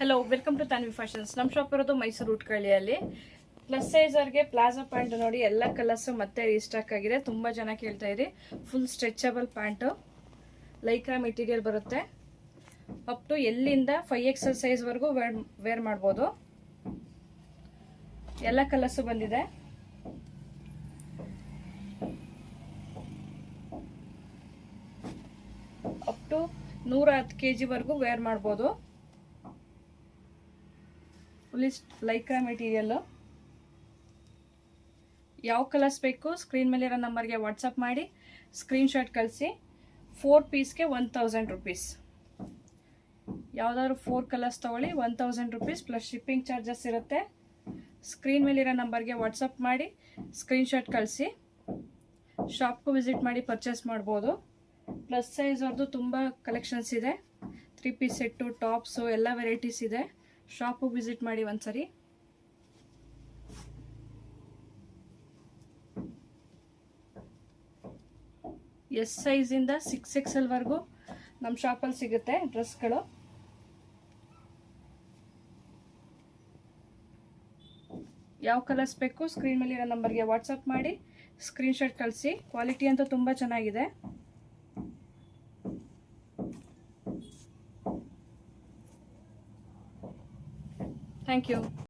Hello, welcome to Tanvi Fashions. ನಮ್ಮ shop ಇರೋದು ಮೈಸೂರು ಉಟ್ಕಳ್ಳಿಯಲ್ಲಿ. ಪ್ಲಸ್ ಸೈಜರ್ಗೆ ಪ್ಲಾಜಾ ಪ್ಯಾಂಟ್ ನೋಡಿ, ಎಲ್ಲ ಕಲರ್ಸ್ ಮತ್ತೆ ರೀಸ್ಟಾಕ್ ಆಗಿದೆ. ತುಂಬ ಜನ ಕೇಳ್ತಾ ಇರಿ. Full stretchable pant, Lycra material ಬರುತ್ತೆ. ಅಪ್ ಟು ಎಲ್ಲಿಂದ 5XL ಸೈಜ್ವರೆಗೂ ವೇರ್ ಮಾಡ್ಬೋದು. ಎಲ್ಲ ಕಲರ್ಸ್ ಬಂದಿದೆ. ಅಪ್ ಟು 110 kg ವೇರ್ ಮಾಡ್ಬೋದು. Fully Lycra material. ಯಾವ ಕಲರ್ಸ್ ಬೇಕು ಸ್ಕ್ರೀನ್ ಮೇಲಿರೋ ನಂಬರ್ಗೆ ವಾಟ್ಸಪ್ ಮಾಡಿ ಸ್ಕ್ರೀನ್ಶಾಟ್ ಕಳಿಸಿ. 4 ಪೀಸ್ಗೆ 1000 ರುಪೀಸ್. ಯಾವುದಾದ್ರು 4 ಕಲರ್ಸ್ ತೊಗೊಳ್ಳಿ, 1000 ರುಪೀಸ್ ಪ್ಲಸ್ ಶಿಪ್ಪಿಂಗ್ ಚಾರ್ಜಸ್ ಇರುತ್ತೆ. ಸ್ಕ್ರೀನ್ ಮೇಲಿರೋ ನಂಬರ್ಗೆ ವಾಟ್ಸಪ್ ಮಾಡಿ ಸ್ಕ್ರೀನ್ಶಾಟ್ ಕಳಿಸಿ. ಶಾಪ್ಗೂ ವಿಸಿಟ್ ಮಾಡಿ ಪರ್ಚೇಸ್ ಮಾಡ್ಬೋದು. ಪ್ಲಸ್ ಸೈಜ್ ಅವ್ರದ್ದು ತುಂಬ ಕಲೆಕ್ಷನ್ಸ್ ಇದೆ. 3 ಪೀಸ್ ಸೆಟ್ಟು, ಟಾಪ್ಸು ಎಲ್ಲ ವೆರೈಟೀಸ್ ಇದೆ. ಶಾಪು ವಿಸಿಟ್ ಮಾಡಿ ಒಂದ್ಸರಿ. ಎಸ್ ಸೈಜಿಂದ 6XL ವರೆಗೂ ನಮ್ಮ ಶಾಪಲ್ಲಿ ಸಿಗುತ್ತೆ ಡ್ರೆಸ್ಗಳು. ಯಾವ ಕಲರ್ಸ್ ಬೇಕು ಸ್ಕ್ರೀನ್ ಮೇಲಿರೋ ನಂಬರ್ಗೆ ವಾಟ್ಸಪ್ ಮಾಡಿ ಸ್ಕ್ರೀನ್ಶಾಟ್ ಕಳಿಸಿ. ಕ್ವಾಲಿಟಿ ಅಂತೂ ತುಂಬ ಚೆನ್ನಾಗಿದೆ. Thank you.